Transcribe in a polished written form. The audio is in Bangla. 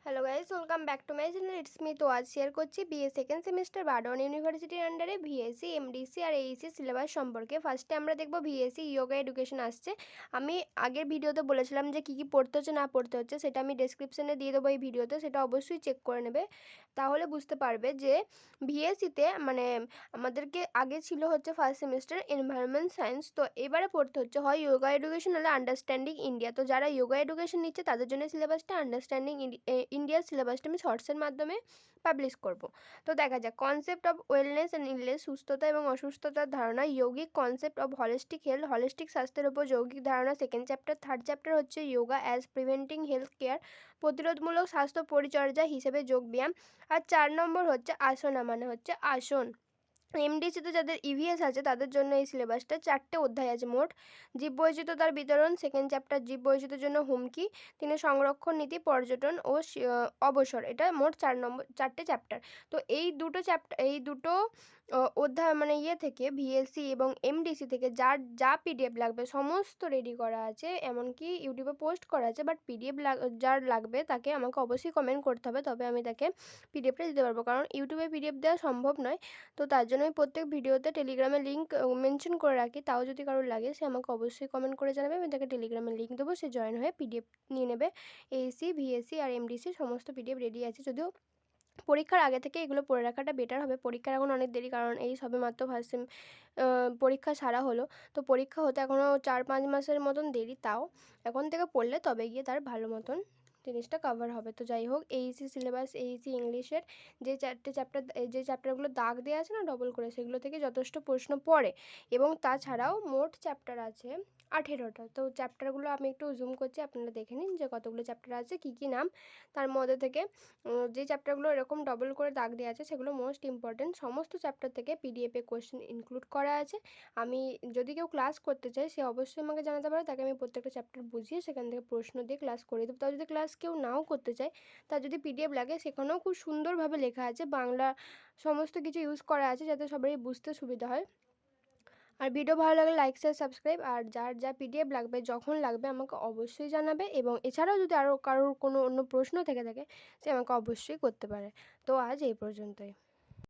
Hello guys, welcome back to my channel. It's me. তো আজ শেয়ার করছি বিএ সেকেন্ড সেমিস্টার বার্ডন ইউনিভার্সিটির আন্ডারে ভিএসসি, এমডিসি আর এইসি সিলেবাস সম্পর্কে। ফার্স্টে আমরা দেখব ভিএসসি ইয়োগা এডুকেশন আসছে। আমি আগের ভিডিওতে বলেছিলাম যে কী কী পড়তে হচ্ছে না পড়তে হচ্ছে, সেটা আমি ডেসক্রিপশনে দিয়ে দেবো এই ভিডিওতে, সেটা অবশ্যই চেক করে নেবে। তাহলে বুঝতে পারবে যে ভিএসসিতে মানে আমাদেরকে আগে ছিল হচ্ছে ফার্স্ট সেমিস্টার এনভায়রনমেন্ট সায়েন্স, তো এবারে পড়তে হচ্ছে হয় ইয়োগা এডুকেশন নাহলে আন্ডারস্ট্যান্ডিং ইন্ডিয়া। তো যারা ইয়োগা এডুকেশন নিচ্ছে তাদের জন্য সিলেবাসটা, আন্ডারস্ট্যান্ডিং ইন্ডিয়ার সিলেবাসটা আমি শর্টসের মাধ্যমে পাবলিশ করব। তো দেখা যাক, concept of wellness and illness, সুস্থতা এবং অসুস্থতার ধারণা, যৌগিক concept of holistic health, holistic স্বাস্থ্যের উপর যৌগিক ধারণা, সেকেন্ড চ্যাপ্টার। থার্ড চ্যাপ্টার হচ্ছে yoga as preventing health care, প্রতিরোধমূলক স্বাস্থ্য পরিচর্যা হিসেবে যোগব্যায়াম। আর 4 নম্বর হচ্ছে আসনা, মানে হচ্ছে আসন। এমডিসিতে যাদের ইভিএস আছে তাদের জন্য এই সিলেবাসটা 4টে অধ্যায় আছে মোট। জীববৈচিত্র্যতার বিতরণ, সেকেন্ড চ্যাপ্টার জীববৈচিত্র্যের জন্য হুমকি, তিনি সংরক্ষণ নীতি, পর্যটন ও অবসর। এটা মোট 4টে চ্যাপ্টার। তো এই দুটো অধ্যায় মানে থেকে ভিএসসি এবং এমডিসি থেকে যা পিডিএফ লাগবে সমস্ত রেডি করা আছে, এমনকি ইউটিউবে পোস্ট করা আছে। বাট পিডিএফ যার লাগবে তাকে আমাকে অবশ্যই কমেন্ট করতে হবে, তবে আমি তাকে পিডিএফটা দিতে পারবো, কারণ ইউটিউবে পিডিএফ দেওয়া সম্ভব নয়। তো তার জন্য আমি প্রত্যেক ভিডিওতে টেলিগ্রামের লিঙ্ক মেনশন করে রাখি, তাও যদি কারোর লাগে সে আমাকে অবশ্যই কমেন্ট করে জানাবে, আমি তাকে টেলিগ্রামের লিঙ্ক দেবো, সে জয়েন হয়ে পিডিএফ নিয়ে নেবে। এইসি, ভিএসসি আর এমডিসি সমস্ত পিডিএফ রেডি আছে, যদিও পরীক্ষার আগে থেকে এগুলো পড়ে রাখাটা বেটার হবে। পরীক্ষার এখন অনেক দেরি, কারণ এই সবে মাত্র ফার্স্ট সেম পরীক্ষা সারা হলো। তো পরীক্ষা হতে এখনও 4-5 মাসের মতন দেরি, তাও এখন থেকে পড়লে তবে গিয়ে তার ভালো মতন জিনিসটা কভার হবে। তো যাই হোক, এইসি সিলেবাস, এইসি ইংলিশের যে চ্যাপ্টারগুলো দাগ দেওয়া আছে না ডবল করে, সেগুলো থেকে যথেষ্ট প্রশ্ন পড়ে। এবং তাছাড়াও মোট চ্যাপ্টার আছে 18টা। তো চ্যাপ্টারগুলো আমি একটু জুম করছি, আপনারা দেখে নিন যে কতগুলো চ্যাপ্টার আছে, কী কী নাম। তার মধ্যে থেকে যে চ্যাপ্টারগুলো এরকম ডবল করে দাগ দেওয়া আছে সেগুলো মোস্ট ইম্পর্টেন্ট। সমস্ত চ্যাপ্টার থেকে পিডিএফে কোশ্চেন ইনক্লুড করা আছে। আমি যদি কেউ ক্লাস করতে চায় সে অবশ্যই আমাকে জানাতে পারে, তাকে আমি প্রত্যেকটা চ্যাপ্টার বুঝিয়ে সেখান থেকে প্রশ্ন দিয়ে ক্লাস করিয়ে দেবো। তাও যদি ক্লাস কেউ নাও করতে চায়, তার যদি পিডিএফ লাগে, সেখানেও খুব সুন্দরভাবে লেখা আছে, বাংলা সমস্ত কিছু ইউজ করা আছে যাতে সবারই বুঝতে সুবিধা হয়। আর ভিডিও ভালো লাগলে লাইক, শেয়ার, সাবস্ক্রাইব। আর যার যা পিডিএফ লাগবে যখন লাগবে আমাকে অবশ্যই জানাবে, এবং এছাড়াও যদি আরও কারোর কোনো অন্য প্রশ্ন থেকে থাকে সে আমাকে অবশ্যই করতে পারে। তো আজ এই পর্যন্তই।